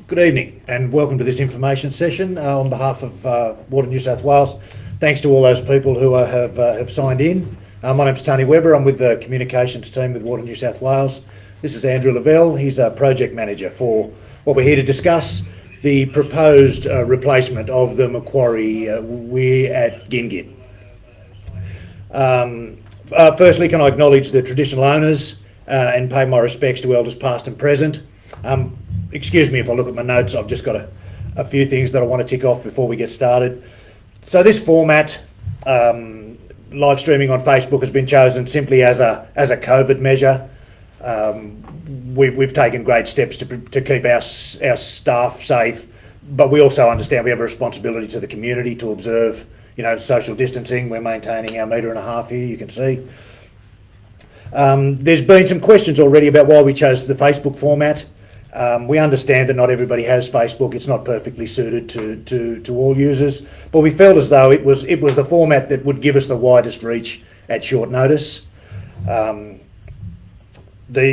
Good evening and welcome to this information session on behalf of Water New South Wales. Thanks to all those people who have signed in. My name's Tony Webber. I'm with the communications team with Water New South Wales. This is Andrew Lavelle. He's a project manager for what we're here to discuss, the proposed replacement of the Macquarie weir at Gingin. Firstly, can I acknowledge the traditional owners and pay my respects to elders past and present. Excuse me if I look at my notes, I've just got a few things that I want to tick off before we get started. So this format, live streaming on Facebook, has been chosen simply as a COVID measure. We've taken great steps to keep our staff safe, but we also understand we have a responsibility to the community to observe, social distancing. We're maintaining our 1.5 metre here, you can see. There's been some questions already about why we chose the Facebook format. We understand that not everybody has Facebook. It's not perfectly suited to all users, but we felt as though it was the format that would give us the widest reach at short notice. The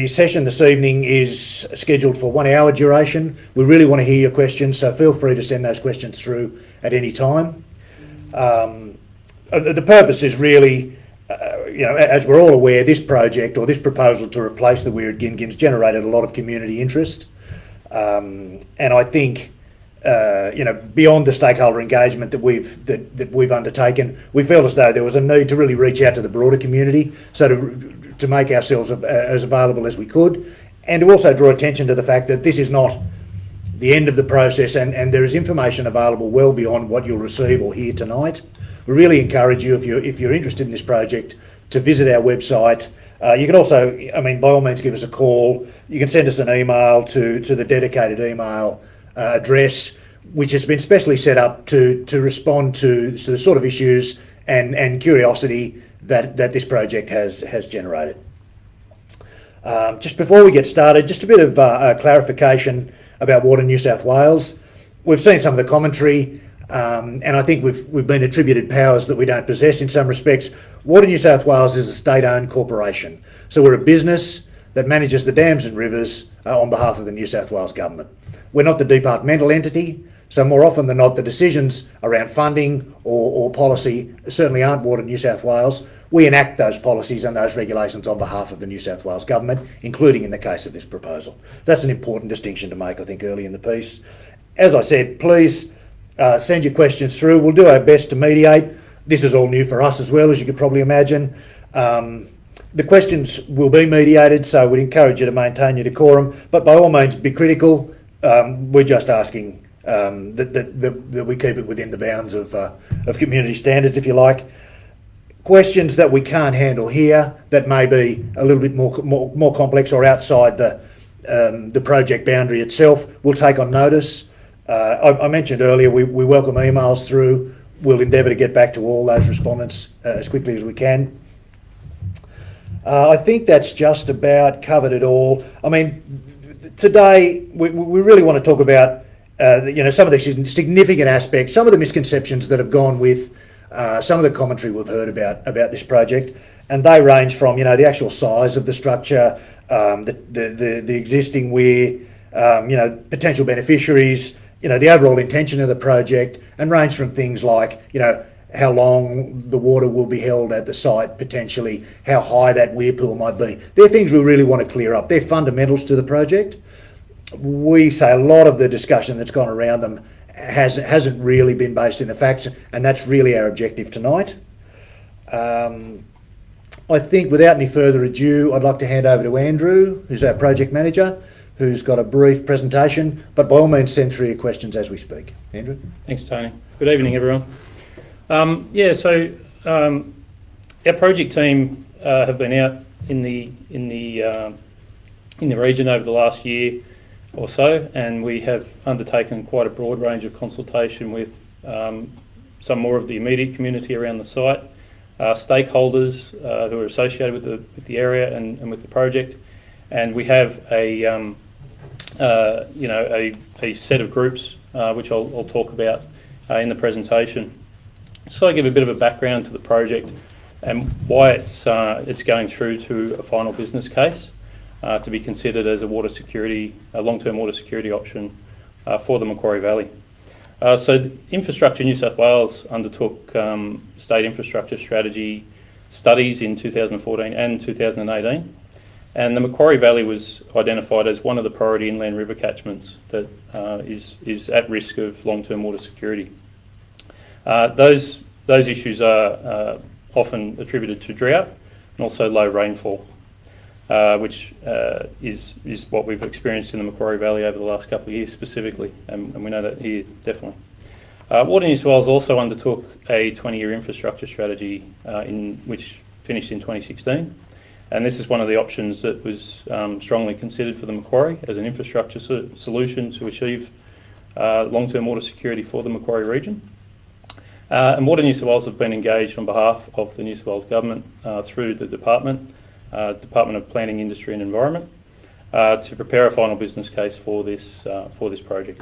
session this evening is scheduled for 1 hour duration. We really want to hear your questions, so feel free to send those questions through at any time. The purpose is really, as we're all aware, this project or this proposal to replace the weir at Gingin's generated a lot of community interest. And I think, beyond the stakeholder engagement that we've undertaken, we felt as though there was a need to really reach out to the broader community, so to make ourselves as available as we could, and to also draw attention to the fact that this is not the end of the process, and there is information available well beyond what you'll receive or hear tonight. We really encourage you, if you're interested in this project, to visit our website. You can also, by all means, give us a call. You can send us an email to the dedicated email address, which has been specially set up to respond to the sort of issues and curiosity that this project has generated. Just before we get started, just a bit of clarification about Water New South Wales. We've seen some of the commentary, and I think we've been attributed powers that we don't possess in some respects. Water New South Wales is a state-owned corporation, so we're a business that manages the dams and rivers on behalf of the New South Wales government. We're not the departmental entity, so more often than not the decisions around funding or policy certainly aren't Water New South Wales. We enact those policies and those regulations on behalf of the New South Wales government, including in the case of this proposal. That's an important distinction to make, I think, early in the piece. As I said, please send your questions through. We'll do our best to mediate. This is all new for us as well, as you could probably imagine. The questions will be mediated, so we'd encourage you to maintain your decorum, but by all means be critical. We're just asking that we keep it within the bounds of community standards, if you like. Questions that we can't handle here, that may be a little bit more complex or outside the project boundary itself, we'll take on notice. I mentioned earlier we welcome emails through. We'll endeavour to get back to all those respondents as quickly as we can. I think that's just about covered it all. Today we really want to talk about some of the significant aspects, some of the misconceptions that have gone with some of the commentary we've heard about this project, and they range from the actual size of the structure, the existing weir, potential beneficiaries, the overall intention of the project, and range from things like how long the water will be held at the site, potentially how high that weir pool might be. They're things we really want to clear up. They're fundamentals to the project. We say a lot of the discussion that's gone around them hasn't really been based in the facts, and that's really our objective tonight. I think without any further ado, I'd like to hand over to Andrew, who's our project manager, who's got a brief presentation, but by all means send through your questions as we speak. Andrew? Thanks, Tony. Good evening, everyone. Our project team have been out in the region over the last year or so, and we have undertaken quite a broad range of consultation with some more of the immediate community around the site, stakeholders who are associated with the area and with the project, and we have a set of groups which I'll talk about in the presentation. So I give a bit of a background to the project and why it's going through to a final business case to be considered as a long-term water security option for the Macquarie Valley. So Infrastructure New South Wales undertook state infrastructure strategy studies in 2014 and 2018, and the Macquarie Valley was identified as one of the priority inland river catchments that is at risk of long-term water security. Those issues are often attributed to drought and also low rainfall, which is what we've experienced in the Macquarie Valley over the last couple of years specifically, and we know that here definitely. Water New South Wales also undertook a 20-year infrastructure strategy which finished in 2016, and this is one of the options that was strongly considered for the Macquarie as an infrastructure solution to achieve long-term water security for the Macquarie region. And Water New South Wales have been engaged on behalf of the New South Wales Government through the Department of Planning, Industry and Environment to prepare a final business case for this project.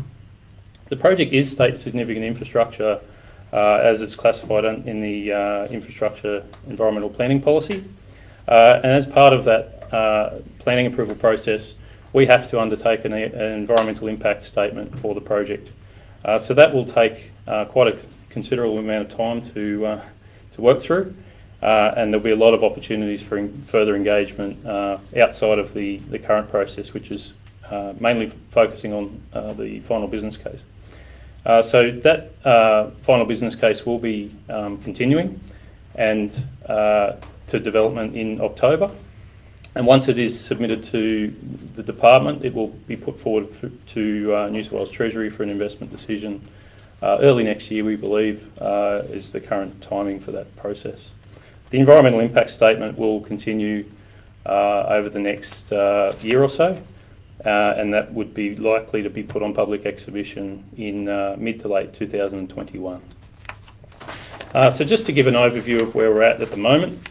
The project is state significant infrastructure as it's classified in the Infrastructure Environmental Planning Policy. And as part of that planning approval process, we have to undertake an environmental impact statement for the project. So that will take quite a considerable amount of time to work through, and there'll be a lot of opportunities for further engagement outside of the current process, which is mainly focusing on the final business case. So that final business case will be continuing and to development in October. And once it is submitted to the department, it will be put forward to New South Wales Treasury for an investment decision early next year, we believe, is the current timing for that process. The environmental impact statement will continue over the next year or so, and that would be likely to be put on public exhibition in mid to late 2021. So just to give an overview of where we're at the moment,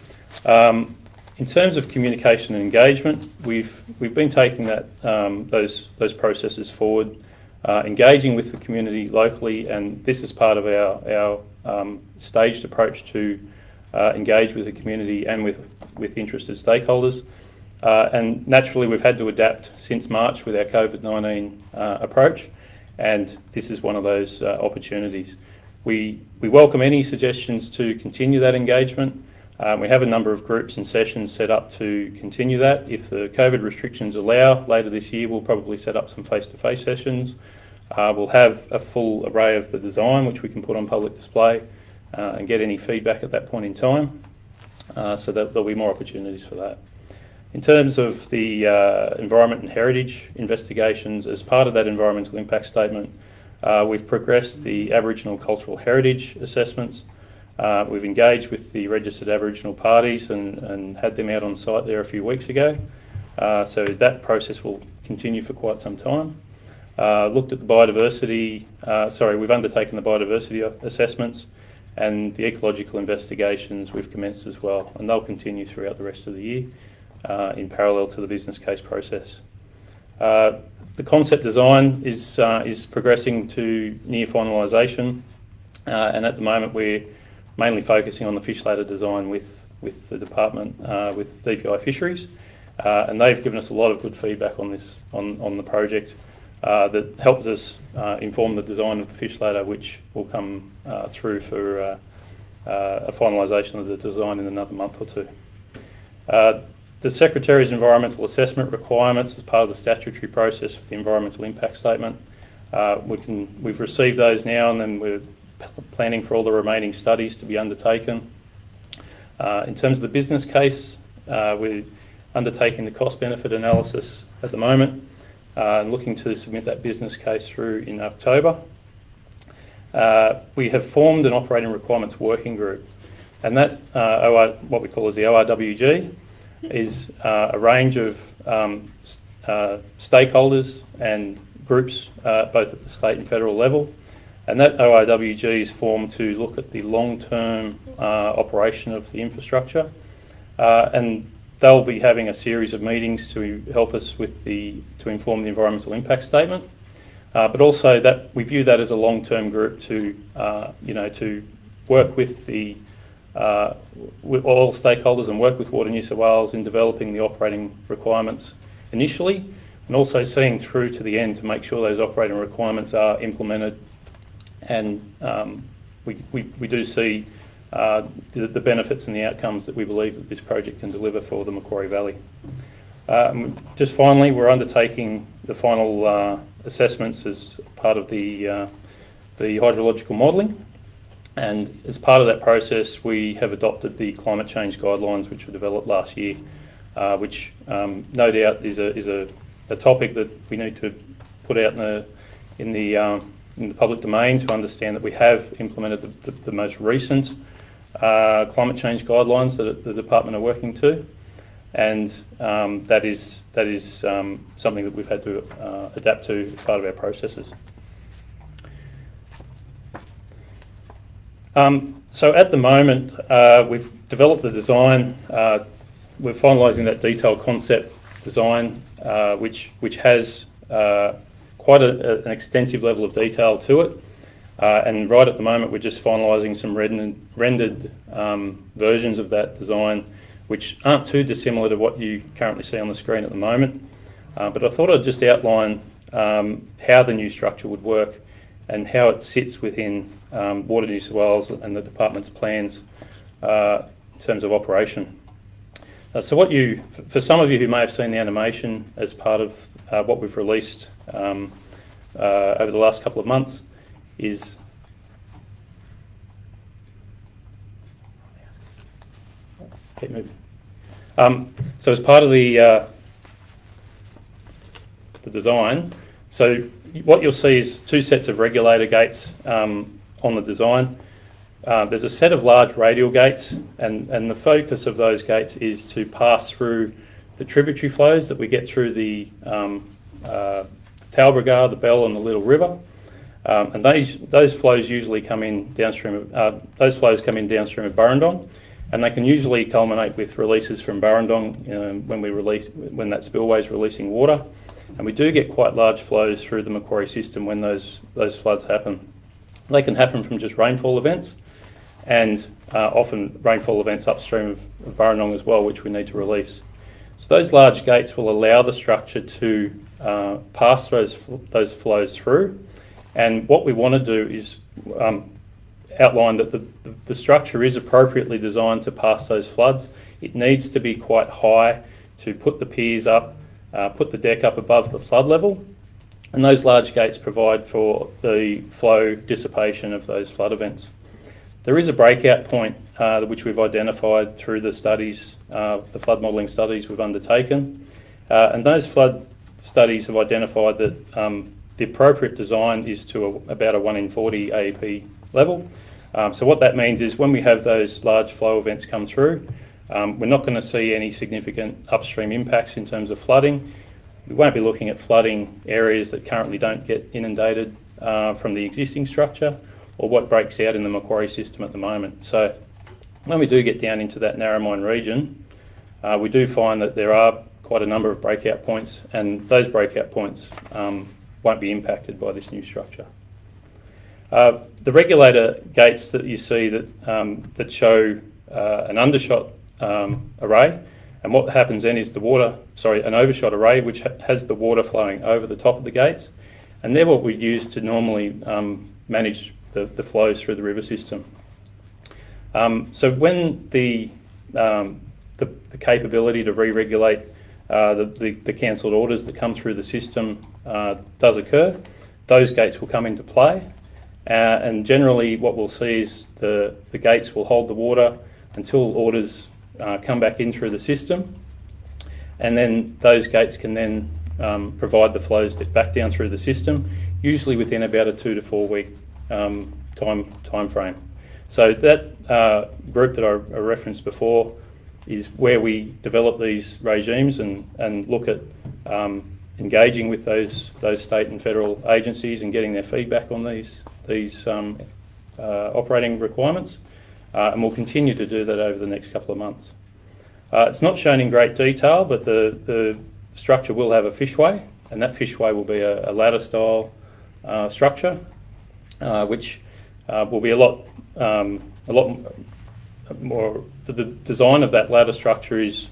in terms of communication and engagement, we've been taking those processes forward, engaging with the community locally, and this is part of our staged approach to engage with the community and with interested stakeholders. And naturally, we've had to adapt since March with our COVID-19 approach, and this is one of those opportunities. We welcome any suggestions to continue that engagement. We have a number of groups and sessions set up to continue that. If the COVID restrictions allow, later this year we'll probably set up some face-to-face sessions. We'll have a full array of the design which we can put on public display and get any feedback at that point in time, so that there'll be more opportunities for that. In terms of the environment and heritage investigations, as part of that environmental impact statement, we've progressed the Aboriginal cultural heritage assessments. We've engaged with the registered Aboriginal parties and had them out on site there a few weeks ago. So that process will continue for quite some time. Looked at the biodiversity, we've undertaken the biodiversity assessments, and the ecological investigations we've commenced as well, and they'll continue throughout the rest of the year in parallel to the business case process. The concept design is progressing to near finalisation, and at the moment we're mainly focusing on the fish ladder design with the department, with DPI Fisheries, and they've given us a lot of good feedback on the project that helped us inform the design of the fish ladder, which will come through for a finalisation of the design in another month or two. The Secretary's environmental assessment requirements as part of the statutory process for the environmental impact statement, we've received those now, and then we're planning for all the remaining studies to be undertaken. In terms of the business case, we're undertaking the cost-benefit analysis at the moment, and looking to submit that business case through in October. We have formed an operating requirements working group, and that what we call as the ORWG is a range of stakeholders and groups both at the state and federal level, and that ORWG is formed to look at the long-term operation of the infrastructure, and they'll be having a series of meetings to help us to inform the environmental impact statement, but also that we view that as a long-term group to work with with all stakeholders and work with Water New South Wales in developing the operating requirements initially, and also seeing through to the end to make sure those operating requirements are implemented. And we do see the benefits and the outcomes that we believe that this project can deliver for the Macquarie Valley. Just finally, we're undertaking the final assessments as part of the hydrological modelling, and as part of that process we have adopted the climate change guidelines which were developed last year, which no doubt is a topic that we need to put out in the public domain to understand that we have implemented the most recent climate change guidelines that the department are working to, and that is something that we've had to adapt to as part of our processes. So at the moment we've developed the design. We're finalising that detailed concept design, which has quite an extensive level of detail to it. And right at the moment we're just finalising some rendered versions of that design, which aren't too dissimilar to what you currently see on the screen at the moment. But I thought I'd just outline how the new structure would work and how it sits within Water New South Wales and the department's plans in terms of operation. So for some of you who may have seen the animation as part of what we've released over the last couple of months, is keep moving. So as part of the design, so what you'll see is two sets of regulator gates on the design. There's a set of large radial gates, and the focus of those gates is to pass through the tributary flows that we get through the Talbragar, the Bell and the Little River. And those flows usually come in downstream of Burrendong, and they can usually culminate with releases from Burrendong when that spillway is releasing water. And we do get quite large flows through the Macquarie system when those floods happen. They can happen from just rainfall events, and often rainfall events upstream of Burrendong as well, which we need to release. So those large gates will allow the structure to pass those flows through. And what we want to do is outline that the structure is appropriately designed to pass those floods. It needs to be quite high to put the piers up, put the deck up above the flood level, and those large gates provide for the flow dissipation of those flood events. There is a breakout point which we've identified through the studies, the flood modelling studies we've undertaken, and those flood studies have identified that the appropriate design is to about a 1 in 40 AEP level. So what that means is when we have those large flow events come through, we're not going to see any significant upstream impacts in terms of flooding. We won't be looking at flooding areas that currently don't get inundated from the existing structure, or what breaks out in the Macquarie system at the moment. So when we do get down into that Narromine region, we do find that there are quite a number of breakout points, and those breakout points won't be impacted by this new structure. The regulator gates that you see that show an undershot array, and what happens then is an overshot array which has the water flowing over the top of the gates, and they're what we use to normally manage the flows through the river system. So when the capability to re-regulate the cancelled orders that come through the system does occur, those gates will come into play, and generally what we'll see is the gates will hold the water until orders come back in through the system, and then those gates can then provide the flows back down through the system, usually within about a 2 to 4 week time frame. So that group that I referenced before is where we develop these regimes and look at engaging with those state and federal agencies and getting their feedback on these operating requirements, and we'll continue to do that over the next couple of months. It's not shown in great detail, but the structure will have a fishway, and that fishway will be a ladder style structure, which will be a lot more. The design of that ladder structure is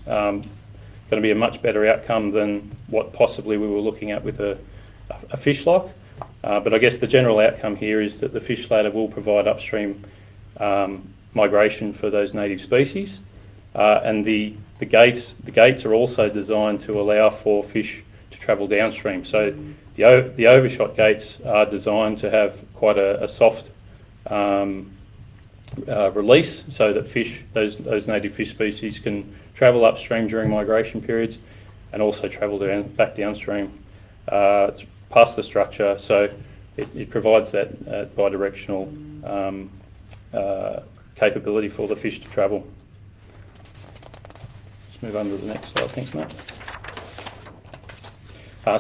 going to be a much better outcome than what possibly we were looking at with a fish lock. But I guess the general outcome here is that the fish ladder will provide upstream migration for those native species, and the gates are also designed to allow for fish to travel downstream. So the overshot gates are designed to have quite a soft release, so that those native fish species can travel upstream during migration periods, and also travel back downstream past the structure. So it provides that bidirectional capability for the fish to travel. Let's move on to the next slide. Thanks, Matt.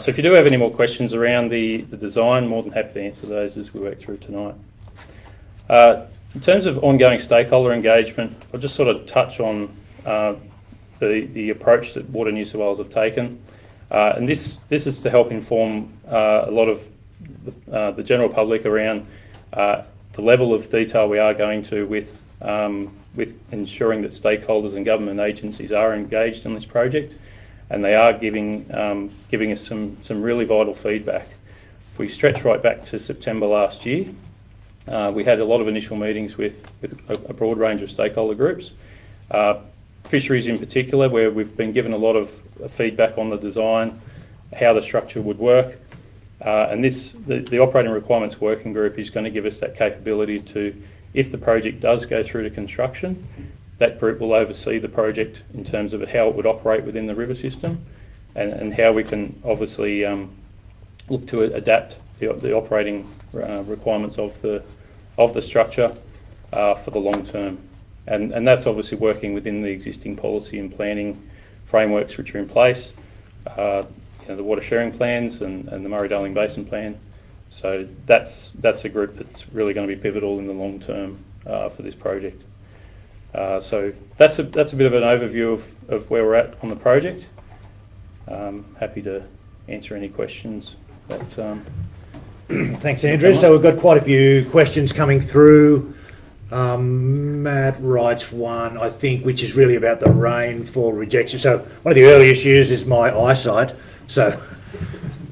So if you do have any more questions around the design, more than happy to answer those as we work through tonight. In terms of ongoing stakeholder engagement, I'll just sort of touch on the approach that Water New South Wales have taken. And this is to help inform a lot of the general public around the level of detail we are going to with ensuring that stakeholders and government agencies are engaged in this project, and they are giving us some really vital feedback. If we stretch right back to September last year, we had a lot of initial meetings with a broad range of stakeholder groups, fisheries in particular, where we've been given a lot of feedback on the design, how the structure would work, and the operating requirements working group is going to give us that capability to, if the project does go through to construction, that group will oversee the project in terms of how it would operate within the river system, and how we can obviously look to adapt the operating requirements of the structure for the long term. And that's obviously working within the existing policy and planning frameworks which are in place, the water sharing plans and the Murray-Darling Basin Plan. So that's a group that's really going to be pivotal in the long term for this project. So that's a bit of an overview of where we're at on the project. Happy to answer any questions that. Thanks, Andrew. So we've got quite a few questions coming through. Matt writes one, I think, which is really about the rainfall rejection. So one of the early issues is my eyesight. So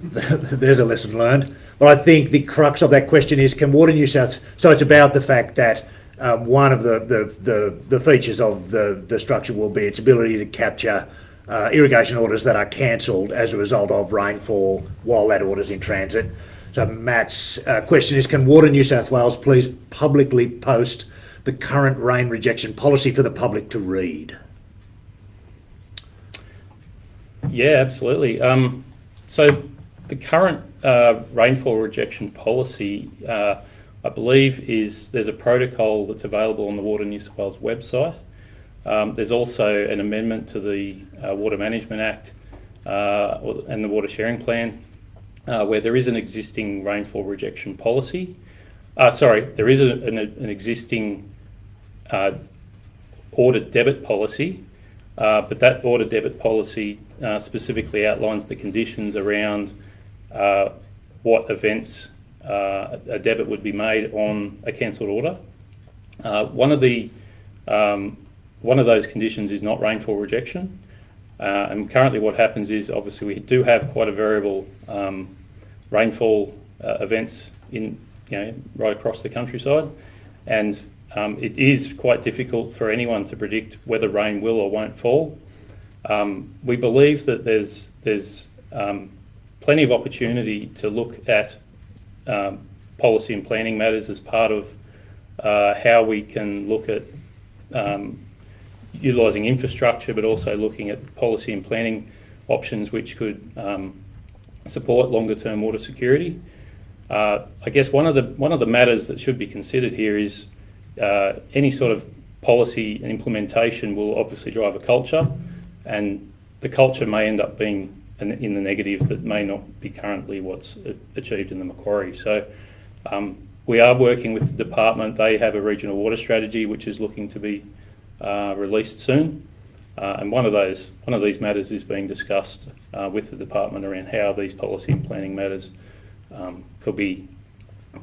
there's a lesson learned. But I think the crux of that question is, can Water New South... So it's about the fact that one of the features of the structure will be its ability to capture irrigation orders that are cancelled as a result of rainfall while that order's in transit. So Matt's question is, can Water New South Wales please publicly post the current rain rejection policy for the public to read? Yeah, absolutely. So the current rainfall rejection policy, I believe, there's a protocol that's available on the Water New South Wales website. There's also an amendment to the Water Management Act and the Water Sharing Plan, where there is an existing rainfall rejection policy. There is an existing audit debit policy, but that audit debit policy specifically outlines the conditions around what events a debit would be made on a cancelled order. One of those conditions is not rainfall rejection, and currently what happens is, obviously we do have quite a variable rainfall events right across the countryside, and it is quite difficult for anyone to predict whether rain will or won't fall. We believe that there's plenty of opportunity to look at policy and planning matters as part of how we can look at utilising infrastructure, but also looking at policy and planning options which could support longer term water security. I guess one of the matters that should be considered here is any sort of policy and implementation will obviously drive a culture, and the culture may end up being in the negative that may not be currently what's achieved in the Macquarie. So we are working with the department. They have a regional water strategy which is looking to be released soon, and one of these matters is being discussed with the department around how these policy and planning matters could be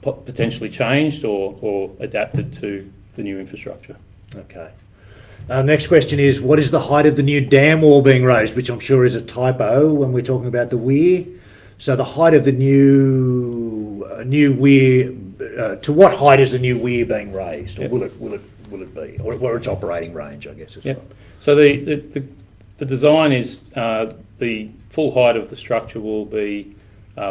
potentially changed or adapted to the new infrastructure. Okay. Next question is, what is the height of the new dam wall being raised? Which I'm sure is a typo when we're talking about the weir. So the height of the new weir, to what height is the new weir being raised, or Yep. will it be, or its operating range, I guess, as Yep. well? So the design is the full height of the structure will be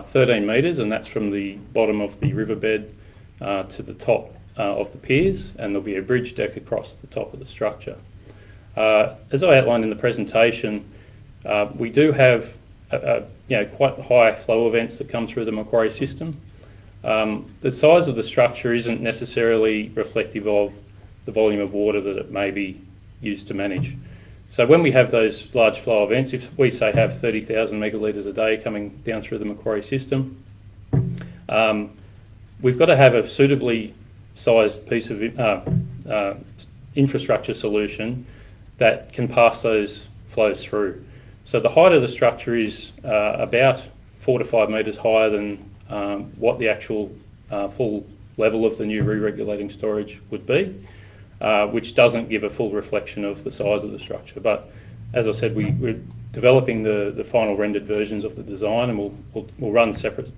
13 metres, and that's from the bottom of the riverbed to the top of the piers, and there'll be a bridge deck across the top of the structure. As I outlined in the presentation, we do have quite high flow events that come through the Macquarie system. The size of the structure isn't necessarily reflective of the volume of water that it may be used to manage. So when we have those large flow events, if we say have 30,000 megalitres a day coming down through the Macquarie system, we've got to have a suitably sized piece of infrastructure solution that can pass those flows through. So the height of the structure is about 4 to 5 metres higher than what the actual full level of the new re-regulating storage would be, which doesn't give a full reflection of the size of the structure. But as I said, we're developing the final rendered versions of the design, and we'll run separate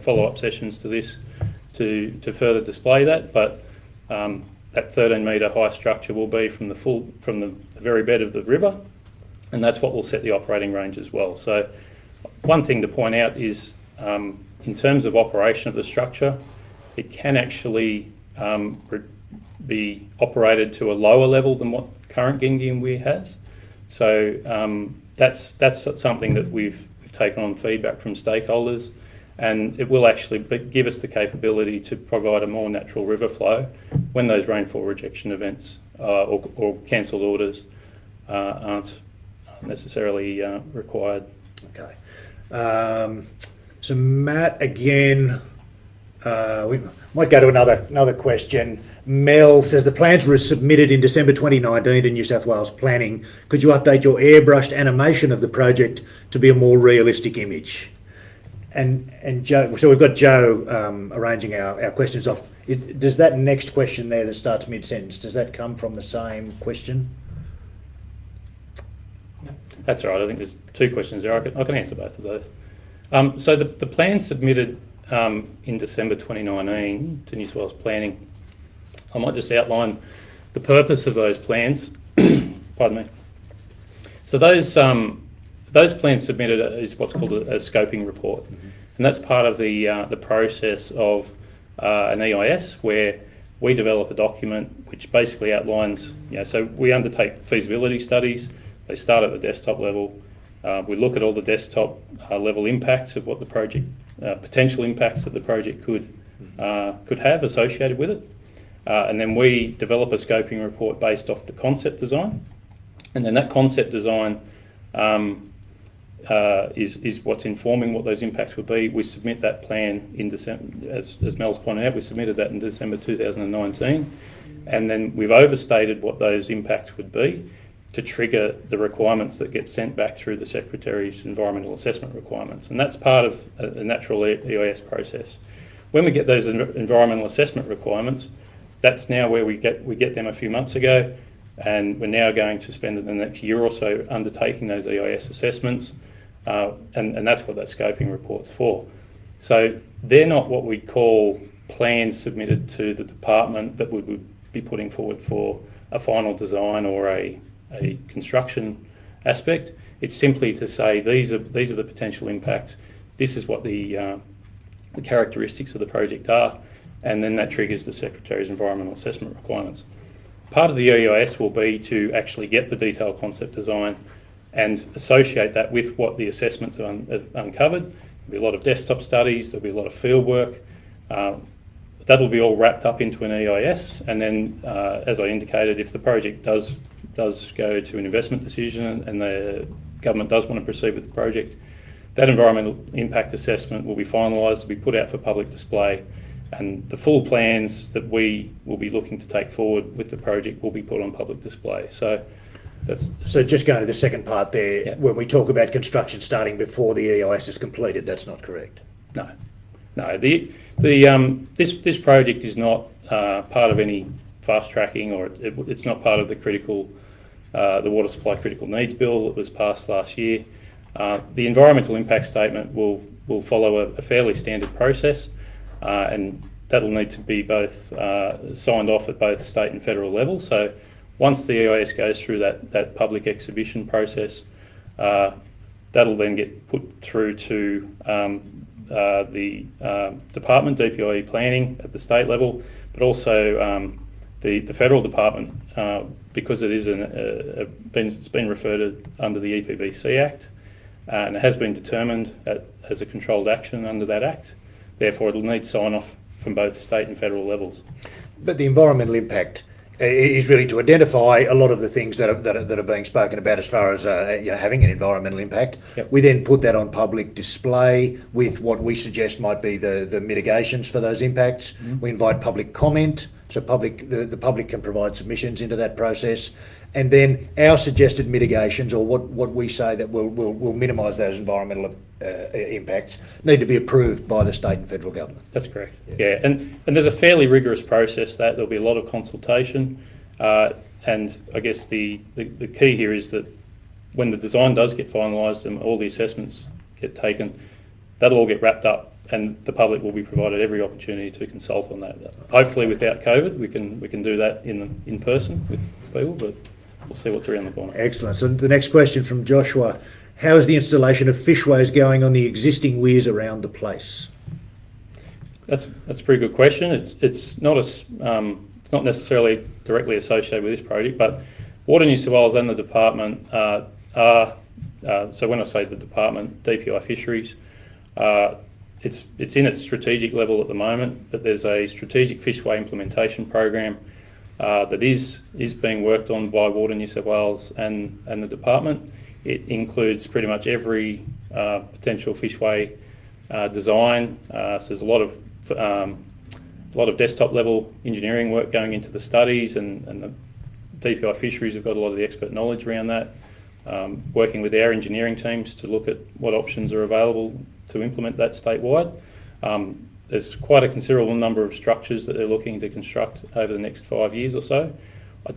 follow-up sessions to this to further display that. But that 13 metre high structure will be from the very bed of the river, and that's what will set the operating range as well. So one thing to point out is in terms of operation of the structure, it can actually be operated to a lower level than what current Gingin Weir has. So that's something that we've taken on feedback from stakeholders, and it will actually give us the capability to provide a more natural river flow when those rainfall rejection events or cancelled orders aren't necessarily required. Okay. So Matt, again, we might go to another question. Mel says the plans were submitted in December 2019 to New South Wales Planning. Could you update your airbrushed animation of the project to be a more realistic image? And Joe, so we've got Joe arranging our questions off. Does that next question there that starts mid-sentence, does that come from the same question? That's all right. I think there's two questions there. I can answer both of those. So the plan submitted in December 2019 to New South Wales Planning, I might just outline the purpose of those plans. Pardon me. So those plans submitted is what's called a scoping report, and that's part of the process of an EIS, where we develop a document which basically outlines. So we undertake feasibility studies. They start at the desktop level. We look at all the desktop level impacts of what the project, potential impacts that the project could have associated with it. And then we develop a scoping report based off the concept design. And then that concept design is what's informing what those impacts would be. We submit that plan in December, as Mel's pointed out, we submitted that in December 2019. And then we've overstated what those impacts would be to trigger the requirements that get sent back through the Secretary's environmental assessment requirements. And that's part of a natural EIS process. When we get those environmental assessment requirements, that's now where we get them a few months ago, and we're now going to spend the next year or so undertaking those EIS assessments, and that's what that scoping report's for. So they're not what we call plans submitted to the department that we would be putting forward for a final design or a construction aspect. It's simply to say these are the potential impacts. This is what the characteristics of the project are, and then that triggers the Secretary's environmental assessment requirements. Part of the EIS will be to actually get the detailed concept design and associate that with what the assessments have uncovered. There'll be a lot of desktop studies, there'll be a lot of field work. That'll be all wrapped up into an EIS, and then, as I indicated, if the project does go to an investment decision and the government does want to proceed with the project, that environmental impact assessment will be finalised, will be put out for public display, and the full plans that we will be looking to take forward with the project will be put on public display. So just going to the second part there, yeah. When we talk about construction starting before the EIS is completed, that's not correct. No. This project is not part of any fast tracking, or it's not part of the the water supply critical needs bill that was passed last year. The environmental impact statement will follow a fairly standard process, and that'll need to be both signed off at both state and federal level. So once the EIS goes through that public exhibition process, that'll then get put through to the department, DPIE planning at the state level, but also the federal department, because it is it's been referred under the EPBC Act, and it has been determined as a controlled action under that Act. Therefore, it'll need sign-off from both state and federal levels. But the environmental impact is really to identify a lot of the things that are being spoken about as far as having an environmental impact. Yep. We then put that on public display with what we suggest might be the mitigations for those impacts. Mm-hmm. We invite public comment, so the public can provide submissions into that process. And then our suggested mitigations, or what we say that will minimise those environmental impacts, need to be approved by the state and federal government. That's correct. Yeah, and there's a fairly rigorous process that there'll be a lot of consultation, and I guess the key here is that when the design does get finalised and all the assessments get taken, that'll all get wrapped up, and the public will be provided every opportunity to consult on that. Hopefully, without COVID, we can do that in person with people, but we'll see what's around the corner. Excellent. So the next question from Joshua: how is the installation of fishways going on the existing weirs around the place? That's a pretty good question. It's not necessarily directly associated with this project, but Water New South Wales and the department are so when I say the department, DPI Fisheries, it's in its strategic level at the moment, but there's a strategic fishway implementation program that is being worked on by Water New South Wales and the department. It includes pretty much every potential fishway design. So there's a lot of desktop level engineering work going into the studies, and the DPI Fisheries have got a lot of the expert knowledge around that, working with our engineering teams to look at what options are available to implement that statewide. There's quite a considerable number of structures that they're looking to construct over the next 5 years or so. I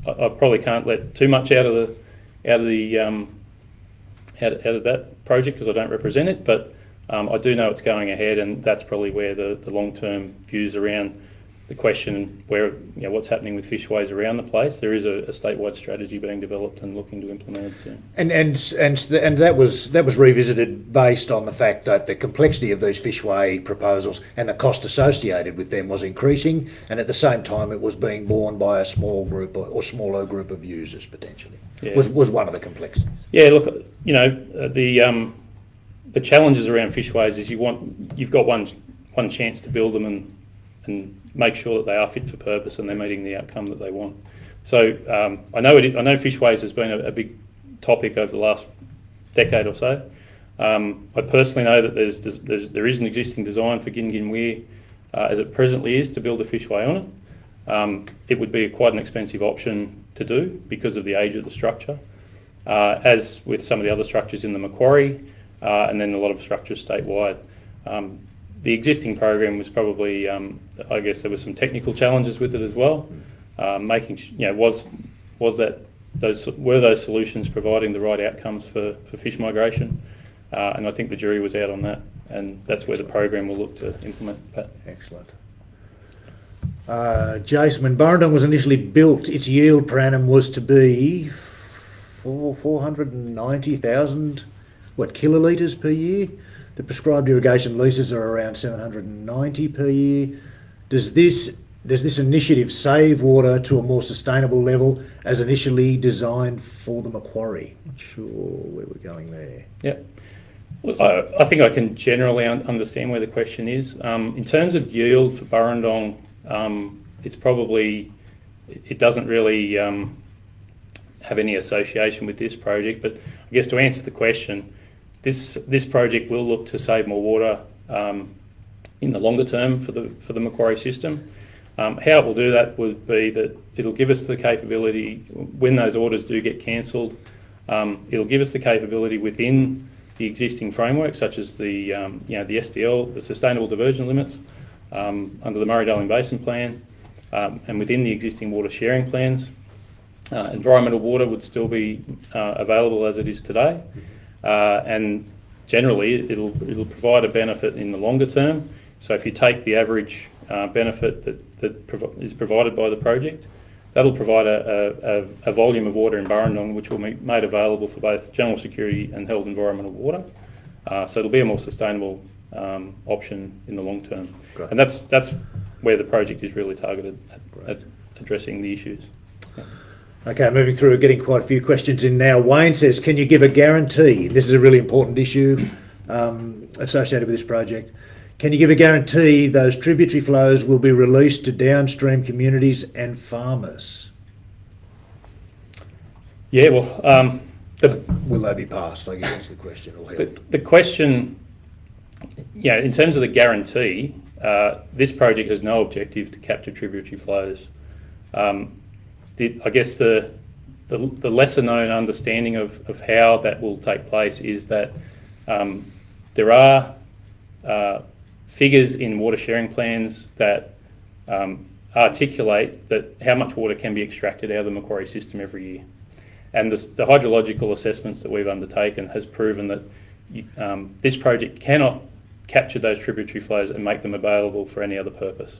probably can't let too much out of that project because I don't represent it, but I do know it's going ahead, and that's probably where the long-term views around the question where what's happening with fishways around the place. There is a statewide strategy being developed and looking to implement it soon. And that was revisited based on the fact that the complexity of these fishway proposals and the cost associated with them was increasing, and at the same time it was being borne by a small group or smaller group of users potentially. Yeah. Was one of the complexities. Yeah, look, the challenges around fishways is you've got one chance to build them and make sure that they are fit for purpose and they're meeting the outcome that they want. So I know fishways has been a big topic over the last decade or so. I personally know that there is an existing design for Gin Weir as it presently is to build a fishway on it. It would be quite an expensive option to do because of the age of the structure, as with some of the other structures in the Macquarie, and then a lot of structures statewide. The existing program was probably, I guess there were some technical challenges with it as well. Were those solutions providing the right outcomes for fish migration? And I think the jury was out on that, and that's where the program will look to implement that. Excellent. Jason, when Burrendong was initially built, its yield per annum was to be 490,000 kilolitres per year. The prescribed irrigation leases are around 790 per year. Does this initiative save water to a more sustainable level as initially designed for the Macquarie? Not sure where we're going there. Yeah. Well, I think I can generally understand where the question is. In terms of yield for Burrendong, it doesn't really have any association with this project, but I guess to answer the question, this project will look to save more water in the longer term for the Macquarie system. How it will do that would be that it'll give us the capability, when those orders do get cancelled, it'll give us the capability within the existing framework, such as the SDL, the Sustainable Diversion Limits, under the Murray-Darling Basin Plan, and within the existing water sharing plans. Environmental water would still be available as it is today, and generally it'll provide a benefit in the longer term. So if you take the average benefit that is provided by the project, that'll provide a volume of water in Burrendong which will be made available for both general security and held environmental water. So it'll be a more sustainable option in the long term. Great. And that's where the project is really targeted at addressing the issues. Yeah. Okay, moving through, getting quite a few questions in now. Wayne says, can you give a guarantee? This is a really important issue associated with this project. Can you give a guarantee those tributary flows will be released to downstream communities and farmers? Yeah, well, will they be passed? I guess that's the question. Or held. The question, yeah, in terms of the guarantee, this project has no objective to capture tributary flows. I guess the lesser known understanding of how that will take place is that there are figures in water sharing plans that articulate that how much water can be extracted out of the Macquarie system every year. And the hydrological assessments that we've undertaken has proven that this project cannot capture those tributary flows and make them available for any other purpose.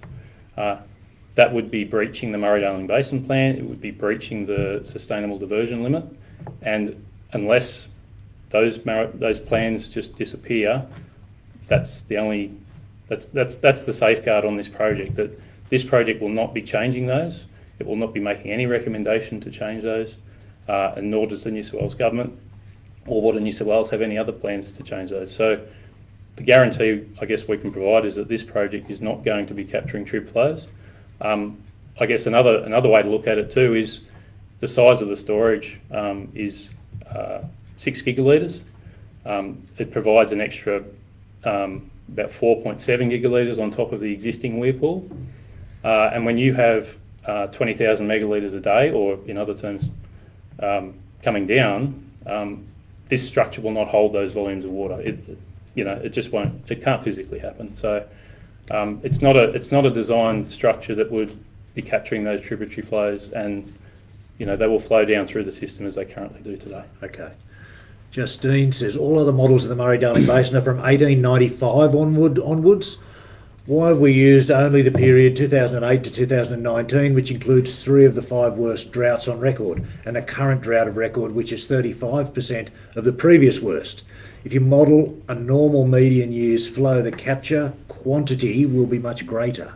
That would be breaching the Murray-Darling Basin Plan, it would be breaching the sustainable diversion limit, and unless those plans just disappear, that's the safeguard on this project, that this project will not be changing those, it will not be making any recommendation to change those, and nor does the New South Wales Government or Water New South Wales have any other plans to change those. So the guarantee I guess we can provide is that this project is not going to be capturing trib flows. I guess another way to look at it too is the size of the storage is 6 gigalitres. It provides an extra about 4.7 gigalitres on top of the existing weir pool. And when you have 20,000 megalitres a day, or in other terms, coming down, this structure will not hold those volumes of water. It just won't. It can't physically happen. So it's not a designed structure that would be capturing those tributary flows, and they will flow down through the system as they currently do today. Okay. Justine says, all other models of the Murray-Darling Basin are from 1895 onwards. Why have we used only the period 2008 to 2019, which includes 3 of the 5 worst droughts on record, and the current drought of record, which is 35% of the previous worst? If you model a normal median year's flow, the capture quantity will be much greater.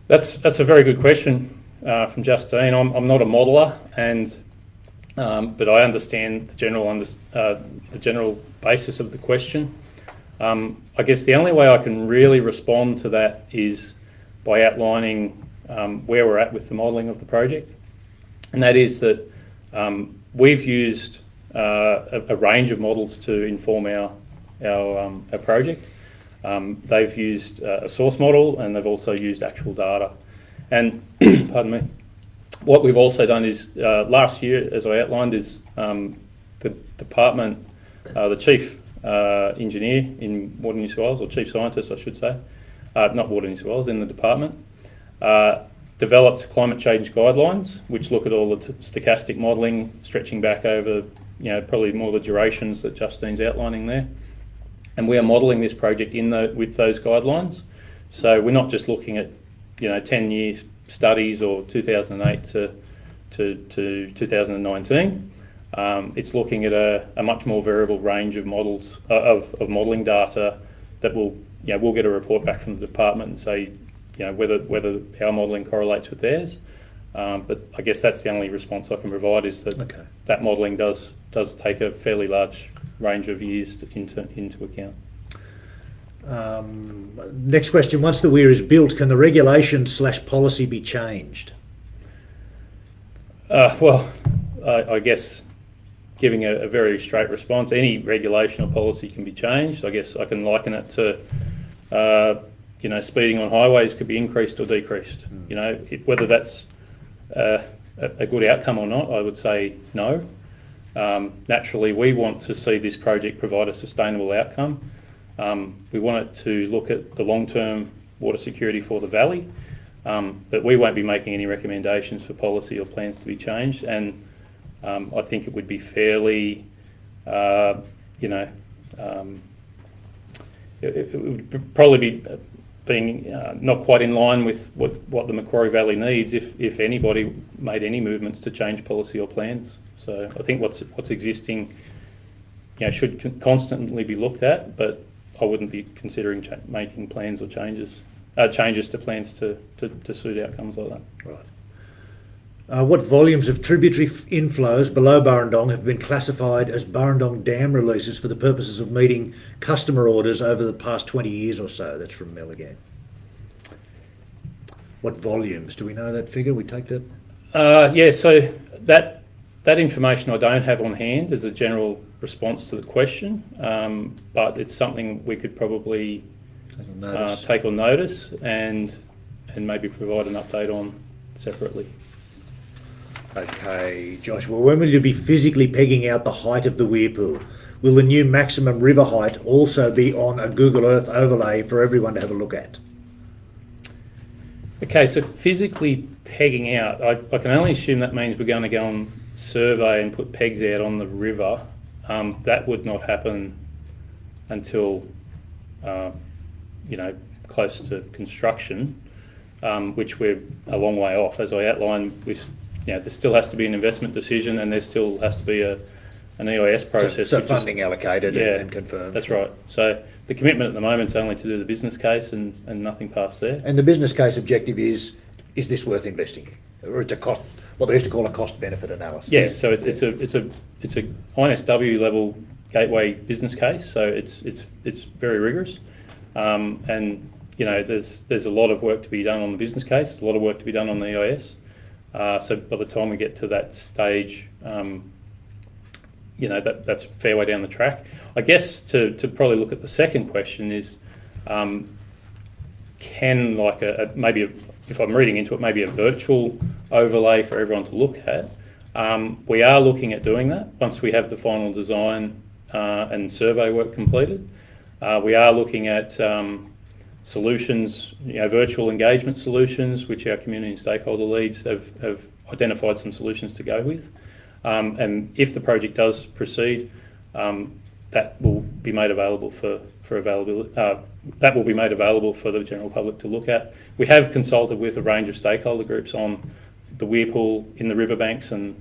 That's a very good question from Justine. I'm not a modeller, but I understand the general basis of the question. I guess the only way I can really respond to that is by outlining where we're at with the modelling of the project, and that is that we've used a range of models to inform our project. They've used a source model, and they've also used actual data. And pardon me. What we've also done is last year, as I outlined, is the department, the chief engineer in Water New South Wales, or chief scientist, I should say, not Water New South Wales, in the department, developed climate change guidelines, which look at all the stochastic modelling, stretching back over, probably more the durations that Justine's outlining there. And we are modelling this project with those guidelines. So we're not just looking at, 10 years studies or 2008 to 2019. It's looking at a much more variable range of models of modelling data that we'll get a report back from the department and say, whether our modelling correlates with theirs. But I guess that's the only response I can provide, is that that modelling does take a fairly large range of years into account. Next question: once the weir is built, can the regulation/policy be changed? Well, I guess giving a very straight response, any regulation or policy can be changed. I guess I can liken it to, speeding on highways could be increased or decreased. Whether that's a good outcome or not, I would say no. Naturally, we want to see this project provide a sustainable outcome. We want it to look at the long-term water security for the valley. But we won't be making any recommendations for policy or plans to be changed, and I think it would be fairly, it would probably be being not quite in line with what the Macquarie Valley needs if anybody made any movements to change policy or plans. So I think what's existing, should constantly be looked at, but I wouldn't be considering making plans or changes to plans to suit outcomes like that. Right. What volumes of tributary inflows below Burrendong have been classified as Burrendong Dam releases for the purposes of meeting customer orders over the past 20 years or so? That's from Mel again. What volumes? Do we know that figure? We take that? So that information I don't have on hand as a general response to the question, but it's something we could probably take on notice and maybe provide an update on separately. Okay, Joshua, when will you be physically pegging out the height of the weir pool? Will the new maximum river height also be on a Google Earth overlay for everyone to have a look at? Okay, so physically pegging out, I can only assume that means we're going to go and survey and put pegs out on the river. That would not happen until, close to construction, which we're a long way off. As I outlined, there still has to be an investment decision, and there still has to be an EIS process. So funding allocated and confirmed. That's right. So the commitment at the moment is only to do the business case and nothing past there. And the business case objective is this worth investing? Or it's a cost, what they used to call a cost benefit analysis. Yeah, so it's a INSW level gateway business case, so it's very rigorous. And there's a lot of work to be done on the business case, there's a lot of work to be done on the EIS. So by the time we get to that stage, that's a fair way down the track. I guess to probably look at the second question is, can if I'm reading into it, maybe a virtual overlay for everyone to look at. We are looking at doing that once we have the final design and survey work completed. We are looking at solutions, virtual engagement solutions, which our community and stakeholder leads have identified some solutions to go with. And if the project does proceed, that will be made available for availability. That will be made available for the general public to look at. We have consulted with a range of stakeholder groups on the weir pool in the riverbanks and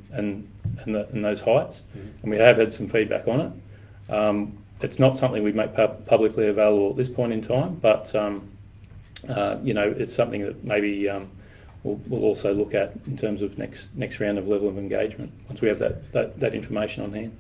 those heights, and we have had some feedback on it. It's not something we make publicly available at this point in time, but it's something that maybe we'll also look at in terms of next round of level of engagement once we have that information on hand.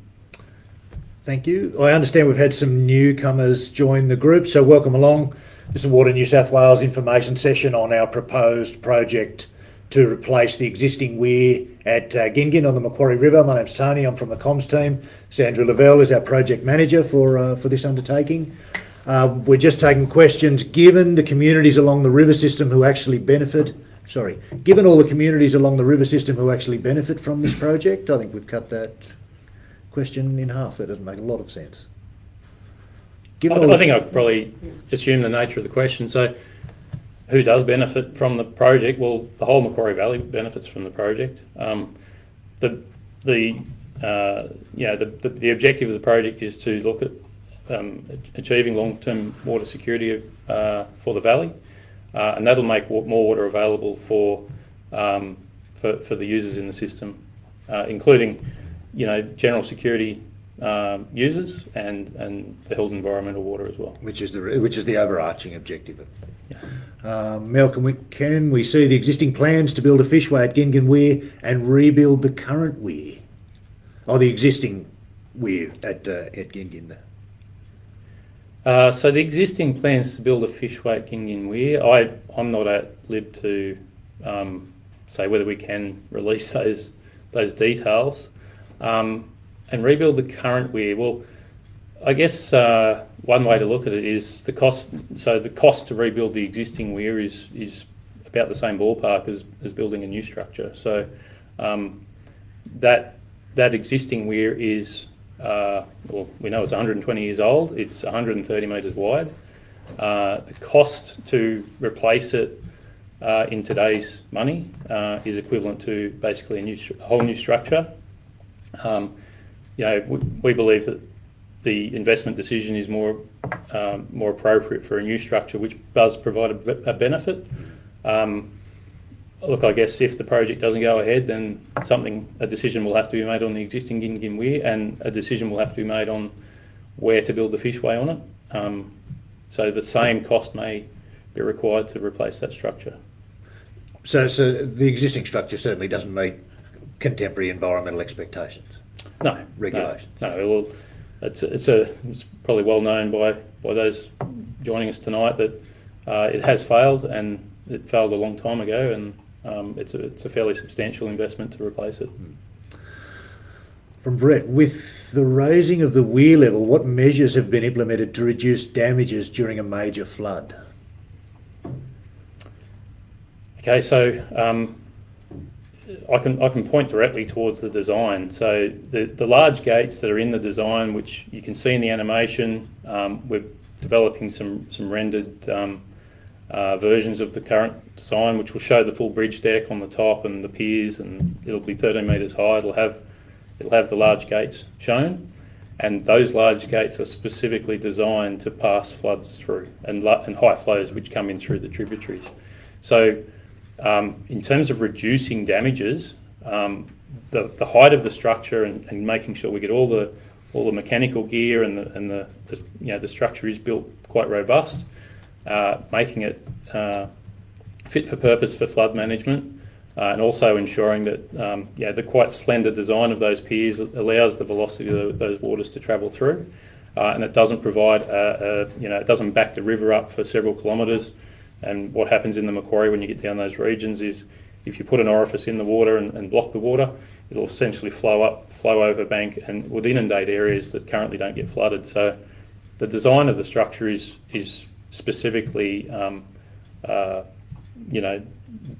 Thank you. I understand we've had some newcomers join the group, so welcome along. This is a Water New South Wales information session on our proposed project to replace the existing weir at Gingin on the Macquarie River. My name's Tony, I'm from the comms team. Sandra Lavelle is our project manager for this undertaking. We're just taking questions given the communities along the river system who actually benefit, given all the communities along the river system who actually benefit from this project. I think we've cut that question in half. That doesn't make a lot of sense. I think I'd probably assume the nature of the question. So who does benefit from the project? Well, the whole Macquarie Valley benefits from the project. The objective of the project is to look at achieving long-term water security for the valley, and that'll make more water available for the users in the system, including general security users and the held environmental water as well. Which is the overarching objective. Mel, can we see the existing plans to build a fishway at Gingin Weir and rebuild the current weir? Or the existing weir at Gingin? So the existing plans to build a fishway at Gingin Weir, I'm not at lib to say whether we can release those details. And rebuild the current weir. Well, I guess one way to look at it is the cost. So the cost to rebuild the existing weir is about the same ballpark as building a new structure. So that existing weir is, we know it's 120 years old. It's 130 metres wide. The cost to replace it in today's money is equivalent to basically a whole new structure. We believe that the investment decision is more appropriate for a new structure, which does provide a benefit. Look, I guess if the project doesn't go ahead, then a decision will have to be made on the existing Gin Weir, and a decision will have to be made on where to build the fishway on it. So the same cost may be required to replace that structure. So the existing structure certainly doesn't meet contemporary environmental expectations. No, regulations. No. Well, it's probably well known by those joining us tonight that it has failed, and it failed a long time ago, and it's a fairly substantial investment to replace it. From Brett, with the raising of the weir level, what measures have been implemented to reduce damages during a major flood? Okay, so I can point directly towards the design. So the large gates that are in the design, which you can see in the animation, we're developing some rendered versions of the current design, which will show the full bridge deck on the top and the piers, and it'll be 13 metres high. It'll have the large gates shown, and those large gates are specifically designed to pass floods through and high flows which come in through the tributaries. So in terms of reducing damages, the height of the structure and making sure we get all the mechanical gear and the structure is built quite robust, making it fit for purpose for flood management, and also ensuring that the quite slender design of those piers allows the velocity of those waters to travel through, and it doesn't provide it doesn't back the river up for several kilometres. And what happens in the Macquarie when you get down those regions is, if you put an orifice in the water and block the water, it'll essentially flow over bank, and would inundate areas that currently don't get flooded. So the design of the structure is specifically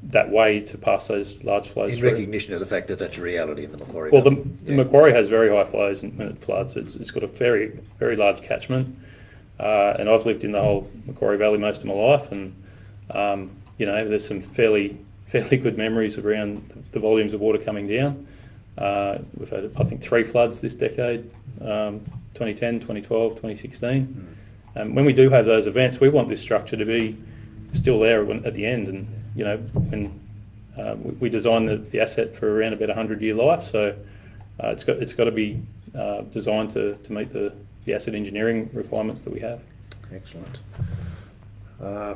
that way to pass those large flows through. In recognition of the fact that that's a reality in the Macquarie. Well, the Macquarie has very high flows when it floods. It's got a very, very large catchment, and I've lived in the whole Macquarie Valley most of my life, and there's some fairly good memories around the volumes of water coming down. We've had, I think, 3 floods this decade, 2010, 2012, 2016. And when we do have those events, we want this structure to be still there at the end. And when we designed the asset for around about 100-year life, so it's got to be designed to meet the asset engineering requirements that we have. Excellent.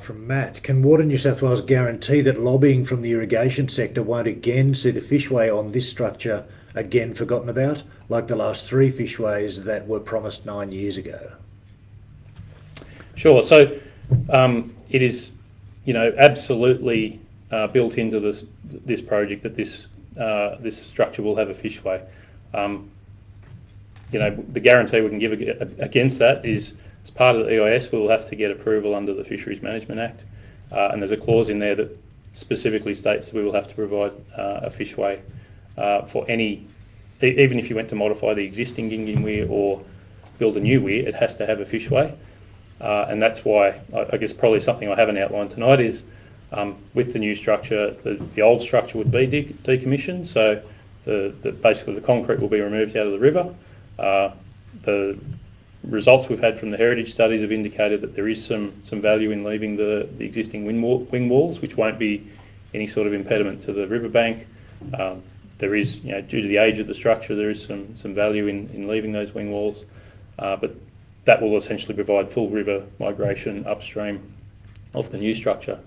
From Matt, can Water New South Wales guarantee that lobbying from the irrigation sector won't again see the fishway on this structure again forgotten about, like the last 3 fishways that were promised 9 years ago? Sure. So it is, absolutely built into this project that this structure will have a fishway. The guarantee we can give against that is, as part of the EIS, we will have to get approval under the Fisheries Management Act, and there's a clause in there that specifically states that we will have to provide a fishway for any, even if you went to modify the existing Gin Weir or build a new weir, it has to have a fishway. And that's why, I guess probably something I haven't outlined tonight is, with the new structure, the old structure would be decommissioned, so basically the concrete will be removed out of the river. The results we've had from the heritage studies have indicated that there is some value in leaving the existing wing walls, which won't be any sort of impediment to the riverbank. There is, due to the age of the structure, there is some value in leaving those wing walls, but that will essentially provide full river migration upstream of the new structure.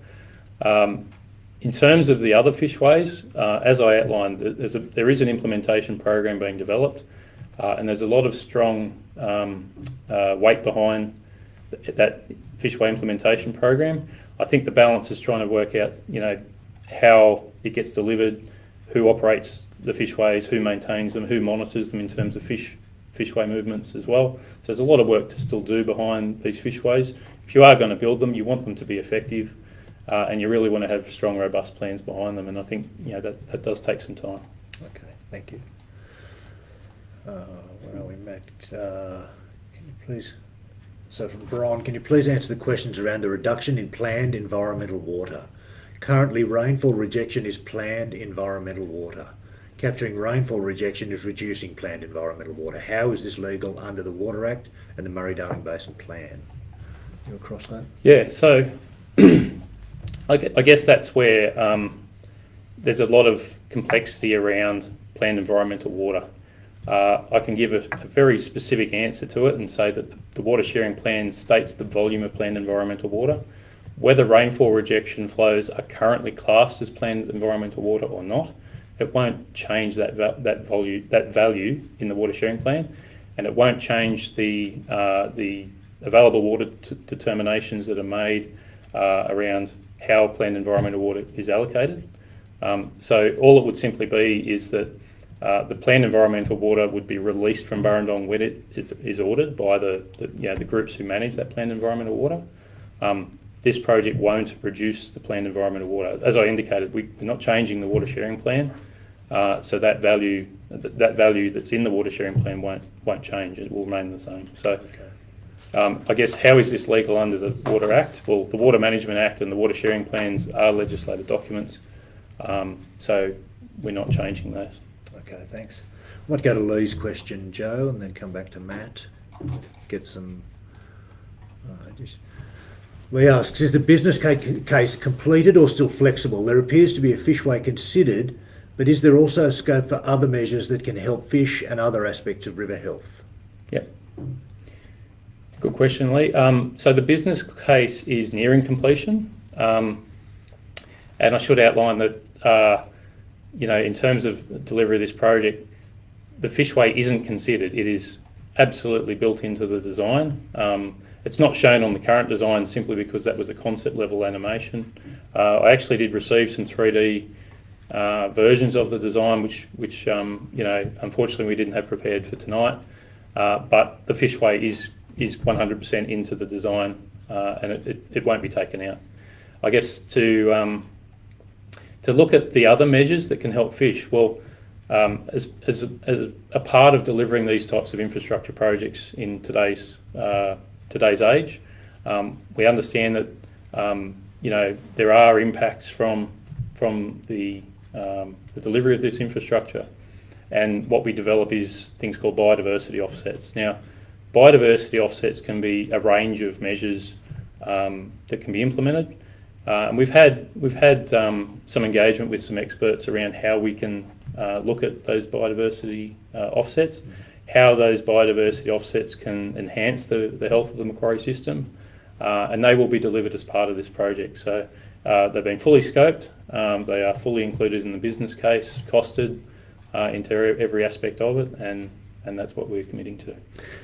In terms of the other fishways, as I outlined, there is an implementation program being developed, and there's a lot of strong weight behind that fishway implementation program. I think the balance is trying to work out, how it gets delivered, who operates the fishways, who maintains them, who monitors them in terms of fishway movements as well. So there's a lot of work to still do behind these fishways. If you are going to build them, you want them to be effective, and you really want to have strong, robust plans behind them. And I think that does take some time. Okay, thank you. Where are we, Matt? Can you please So from Brian, can you please answer the questions around the reduction in planned environmental water? Currently, rainfall rejection is planned environmental water. Capturing rainfall rejection is reducing planned environmental water. How is this legal under the Water Act and the Murray-Darling Basin Plan? You across that? Yeah, so I guess that's where there's a lot of complexity around planned environmental water. I can give a very specific answer to it and say that the water sharing plan states the volume of planned environmental water. Whether rainfall rejection flows are currently classed as planned environmental water or not, it won't change that value in the water sharing plan, and it won't change the available water determinations that are made around how planned environmental water is allocated. So all it would simply be is that the planned environmental water would be released from Burrendong when it is ordered by the groups who manage that planned environmental water. This project won't reduce the planned environmental water. As I indicated, we're not changing the water sharing plan, so that value that's in the water sharing plan won't change. It will remain the same. So, I guess how is this legal under the Water Act? Well, the Water Management Act and the water sharing plans are legislative documents, so we're not changing those. Okay, thanks. I might go to Lee's question, Joe, and then come back to Matt. Get some. Lee asks, is the business case completed or still flexible? There appears to be a fishway considered, but is there also scope for other measures that can help fish and other aspects of river health? Yep. Good question, Lee. So the business case is nearing completion, and I should outline that, in terms of delivery of this project, the fishway isn't considered. It is absolutely built into the design. It's not shown on the current design simply because that was a concept level animation. I actually did receive some 3D versions of the design, which unfortunately we didn't have prepared for tonight. But the fishway is 100% into the design, and it won't be taken out. I guess to look at the other measures that can help fish, well, as a part of delivering these types of infrastructure projects in today's age, we understand that there are impacts from the delivery of this infrastructure, and what we develop is things called biodiversity offsets. Now, biodiversity offsets can be a range of measures that can be implemented, and we've had some engagement with some experts around how we can look at those biodiversity offsets, how those biodiversity offsets can enhance the health of the Macquarie system, and they will be delivered as part of this project. So they've been fully scoped, they are fully included in the business case, costed into every aspect of it, and that's what we're committing to.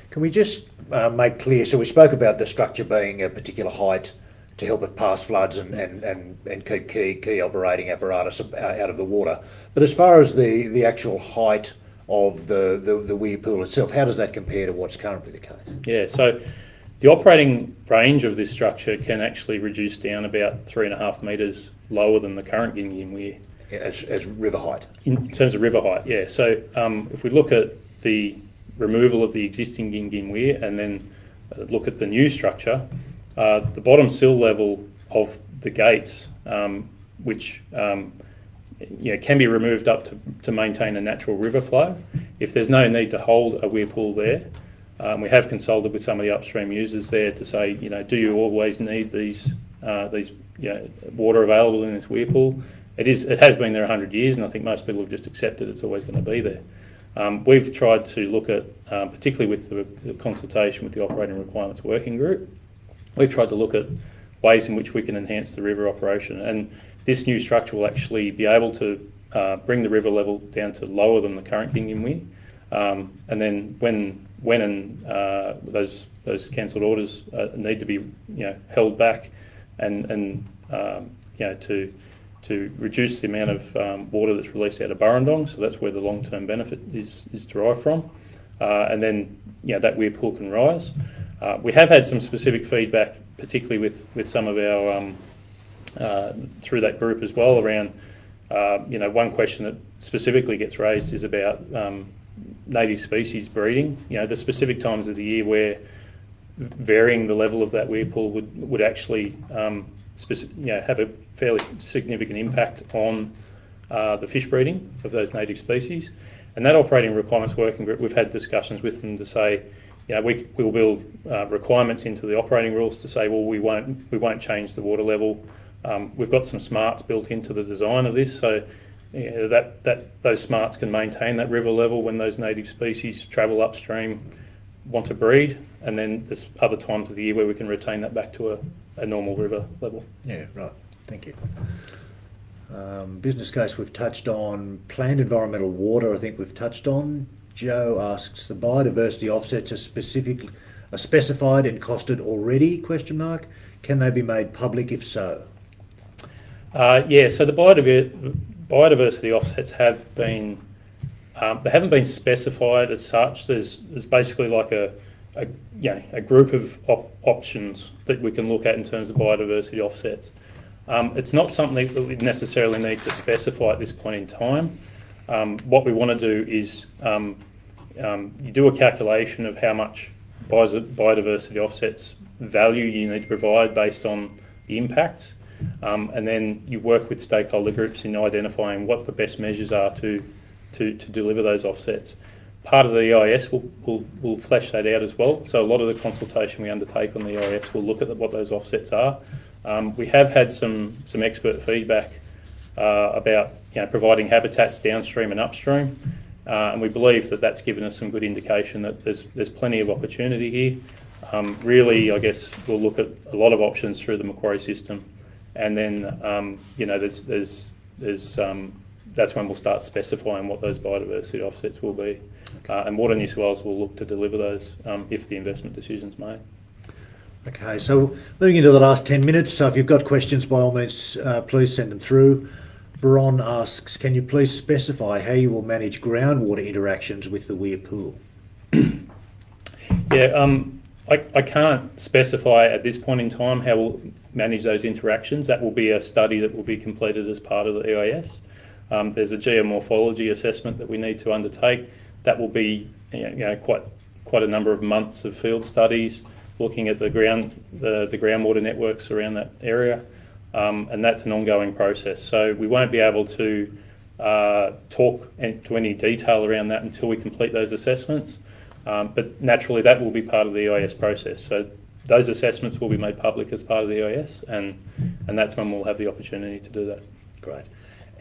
Can we just make clear, so we spoke about the structure being a particular height to help it pass floods and keep key operating apparatus out of the water, but as far as the actual height of the weir pool itself, how does that compare to what's currently the case? Yeah, so the operating range of this structure can actually reduce down about 3.5 metres lower than the current Gingin weir. Yeah, as river height? In terms of river height, yeah. So if we look at the removal of the existing Gingin weir and then look at the new structure, the bottom sill level of the gates, which can be removed up to maintain a natural river flow. If there's no need to hold a weir pool there, we have consulted with some of the upstream users there to say, do you always need these water available in this weir pool? It has been there 100 years, and I think most people have just accepted it's always going to be there. We've tried to look at, particularly with the consultation with the Operating Requirements Working Group, we've tried to look at ways in which we can enhance the river operation, and this new structure will actually be able to bring the river level down to lower than the current Gingin weir, and then when those cancelled orders need to be held back and to reduce the amount of water that's released out of Burrendong, so that's where the long-term benefit is derived from, and then that weir pool can rise. We have had some specific feedback, particularly with some of our through that group as well, around one question that specifically gets raised is about native species breeding. The specific times of the year where varying the level of that weir pool would actually have a fairly significant impact on the fish breeding of those native species. And that operating requirements working group, we've had discussions with them to say, we'll build requirements into the operating rules to say, well, we won't change the water level. We've got some smarts built into the design of this, so those smarts can maintain that river level when those native species travel upstream, want to breed, and then there's other times of the year where we can retain that back to a normal river level. Yeah, right. Thank you. Business case we've touched on. Planned environmental water I think we've touched on. Joe asks, the biodiversity offsets are specified and costed already? Can they be made public if so? So the biodiversity offsets have been, they haven't been specified as such. There's basically like a group of options that we can look at in terms of biodiversity offsets. It's not something that we necessarily need to specify at this point in time. What we want to do is you do a calculation of how much biodiversity offsets value you need to provide based on the impacts, and then you work with stakeholder groups in identifying what the best measures are to deliver those offsets. Part of the EIS will flesh that out as well. So a lot of the consultation we undertake on the EIS will look at what those offsets are. We have had some expert feedback about providing habitats downstream and upstream, and we believe that that's given us some good indication that there's plenty of opportunity here. Really, I guess we'll look at a lot of options through the Macquarie system, and then that's when we'll start specifying what those biodiversity offsets will be. And Water New South Wales will look to deliver those if the investment decision's made. Okay, so moving into the last 10 minutes, so if you've got questions, by all means, please send them through. Bron asks, can you please specify how you will manage groundwater interactions with the weir pool? I can't specify at this point in time how we'll manage those interactions. That will be a study that will be completed as part of the EIS. There's a geomorphology assessment that we need to undertake. That will be quite a number of months of field studies looking at the groundwater networks around that area, and that's an ongoing process. So we won't be able to talk to any detail around that until we complete those assessments, but naturally that will be part of the EIS process. So those assessments will be made public as part of the EIS, and that's when we'll have the opportunity to do that. Great.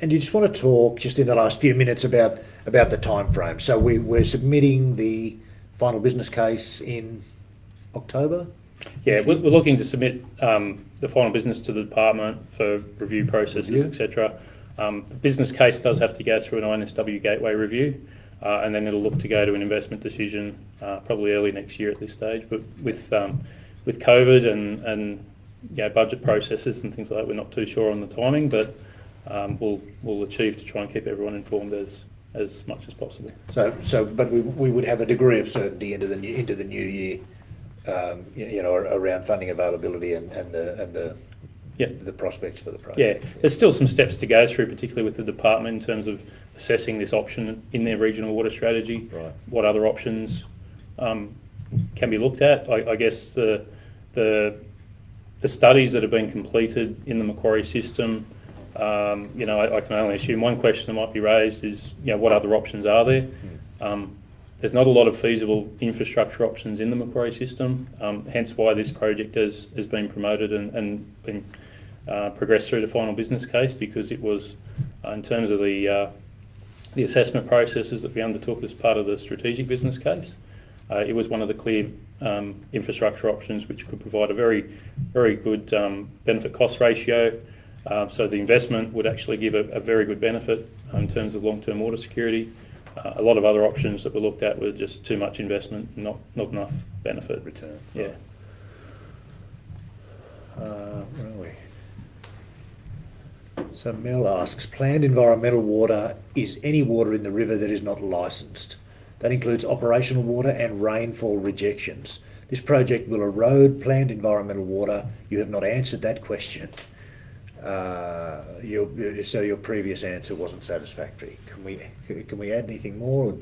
And you just want to talk just in the last few minutes about the time frame. So we're submitting the final business case in October? Yeah, we're looking to submit the final business to the department for review processes, etc. The business case does have to go through an INSW gateway review, and then it'll look to go to an investment decision probably early next year at this stage. But with COVID and budget processes and things like that, we're not too sure on the timing, but we'll achieve to try and keep everyone informed as much as possible. But we would have a degree of certainty into the new year. Around funding availability and the prospects for the project. Yeah, there's still some steps to go through, particularly with the department in terms of assessing this option in their regional water strategy. Right. What other options can be looked at? I guess the studies that have been completed in the Macquarie system. I can only assume one question that might be raised is, what other options are there? There's not a lot of feasible infrastructure options in the Macquarie system, hence why this project has been promoted and been progressed through the final business case, because it was, in terms of the assessment processes that we undertook as part of the strategic business case, it was one of the clear infrastructure options which could provide a very, very good benefit cost ratio. So the investment would actually give a very good benefit in terms of long-term water security. A lot of other options that were looked at were just too much investment, not enough benefit return. Yeah. Where are we? So Mel asks, planned environmental water is any water in the river that is not licensed. That includes operational water and rainfall rejections. This project will erode planned environmental water. You have not answered that question. So your previous answer wasn't satisfactory. Can we add anything more? Or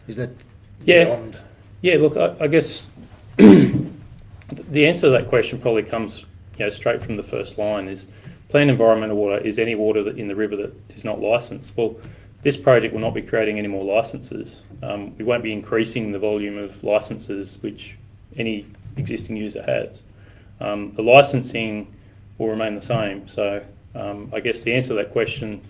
is that beyond? Yeah. Look, I guess The answer to that question probably comes straight from the first line is planned environmental water is any water that in the river that is not licensed. Well, this project will not be creating any more licences. We won't be increasing the volume of licences which any existing user has. The licensing will remain the same. So I guess the answer to that question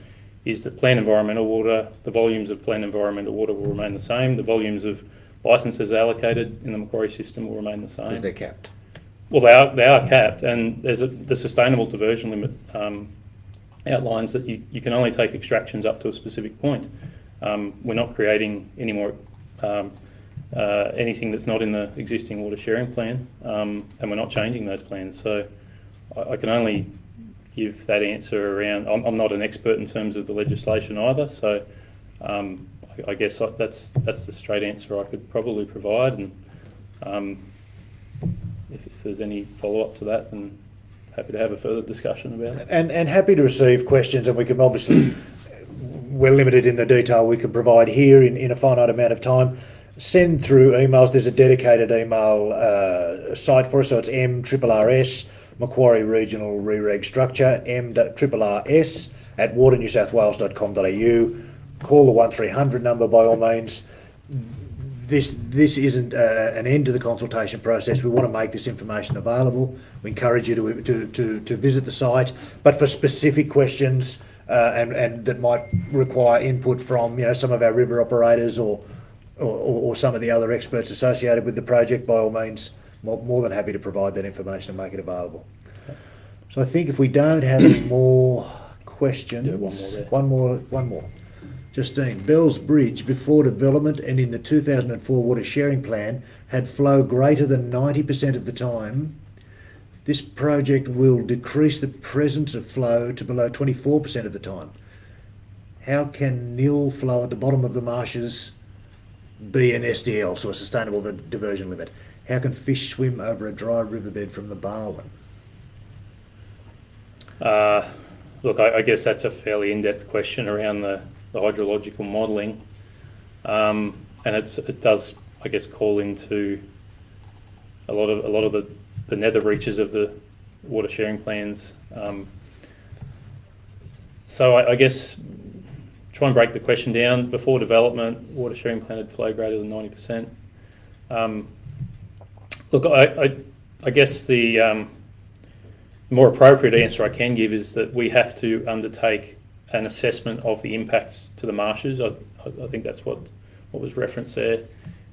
is that planned environmental water, the volumes of planned environmental water will remain the same. The volumes of licences allocated in the Macquarie system will remain the same. Because they're capped. Well, they are capped, and the sustainable diversion limit outlines that you can only take extractions up to a specific point. We're not creating any more anything that's not in the existing water sharing plan, and we're not changing those plans. So I can only give that answer around. I'm not an expert in terms of the legislation either, so I guess that's the straight answer I could probably provide. And if there's any follow-up to that, then happy to have a further discussion about it. And happy to receive questions, and we can obviously, we're limited in the detail we can provide here in a finite amount of time. Send through emails. There's a dedicated email site for us, so it's MRRS, Macquarie Regional Re-Reg Structure, MRRS at waternewsouthwales.com.au. Call the 1300 number by all means. This isn't an end to the consultation process. We want to make this information available. We encourage you to visit the site, but for specific questions and that might require input from some of our river operators or some of the other experts associated with the project, by all means, more than happy to provide that information and make it available. So I think if we don't have any more questions, Yeah, one more there. One more. Justine, Bell's Bridge, before development and in the 2004 water sharing plan, had flow greater than 90% of the time. This project will decrease the presence of flow to below 24% of the time. How can nil flow at the bottom of the marshes be an SDL, so a sustainable diversion limit? How can fish swim over a dry riverbed from the Barwon? Look, I guess that's a fairly in-depth question around the hydrological modelling, and it does, I guess, call into a lot of the nether reaches of the water sharing plans. So I guess try and break the question down. Before development, water sharing plan had flow greater than 90%. Look, I guess the more appropriate answer I can give is that we have to undertake an assessment of the impacts to the marshes. I think that's what was referenced there.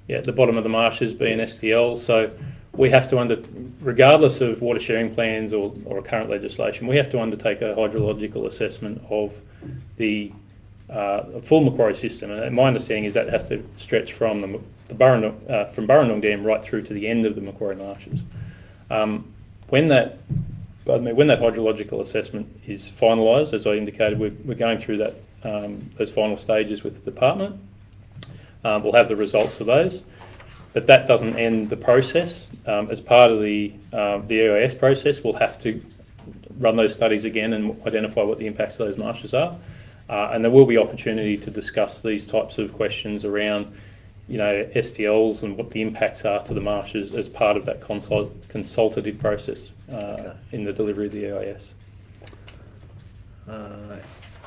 Yeah, at the bottom of the marshes being SDL. So we have to regardless of water sharing plans or current legislation, we have to undertake a hydrological assessment of the full Macquarie system. And my understanding is that has to stretch from the Burrendong Dam right through to the end of the Macquarie marshes. When that hydrological assessment is finalised, as I indicated, we're going through that those final stages with the department. We'll have the results of those, but that doesn't end the process. As part of the EIS process, we'll have to run those studies again and identify what the impacts of those marshes are. And there will be opportunity to discuss these types of questions around SDLs and what the impacts are to the marshes as part of that consultative process in the delivery of the EIS.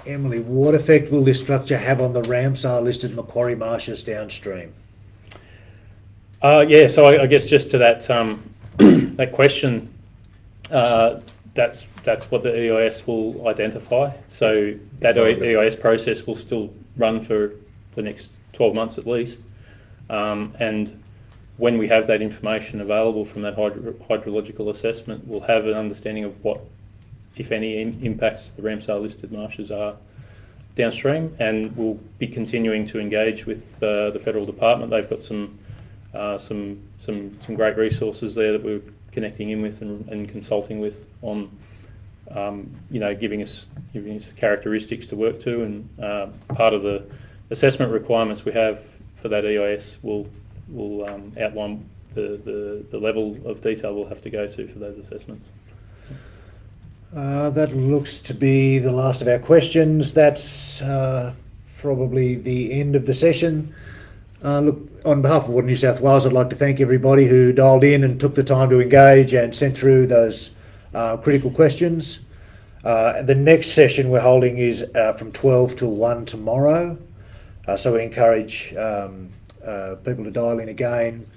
Emily, what effect will this structure have on the Ramsar listed Macquarie marshes downstream? Yeah, so I guess just to that that question, that's what the EIS will identify. So that EIS process will still run for the next 12 months at least. And when we have that information available from that hydrological assessment, we'll have an understanding of what, if any, impacts the Ramsar listed marshes are downstream, and we'll be continuing to engage with the federal department. They've got some great resources there that we're connecting in with and consulting with on, giving us the characteristics to work to, and part of the assessment requirements we have for that EIS will outline the level of detail we'll have to go to for those assessments. That looks to be the last of our questions. That's probably the end of the session. Look, on behalf of Water New South Wales, I'd like to thank everybody who dialed in and took the time to engage and sent through those critical questions. The next session we're holding is from 12 till 1 tomorrow. So we encourage people to dial in again.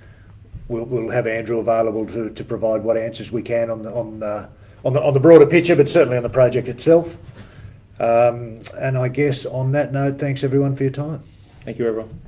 We'll have Andrew available to provide what answers we can on the broader picture, but certainly on the project itself. And I guess on that note, thanks everyone for your time. Thank you, everyone.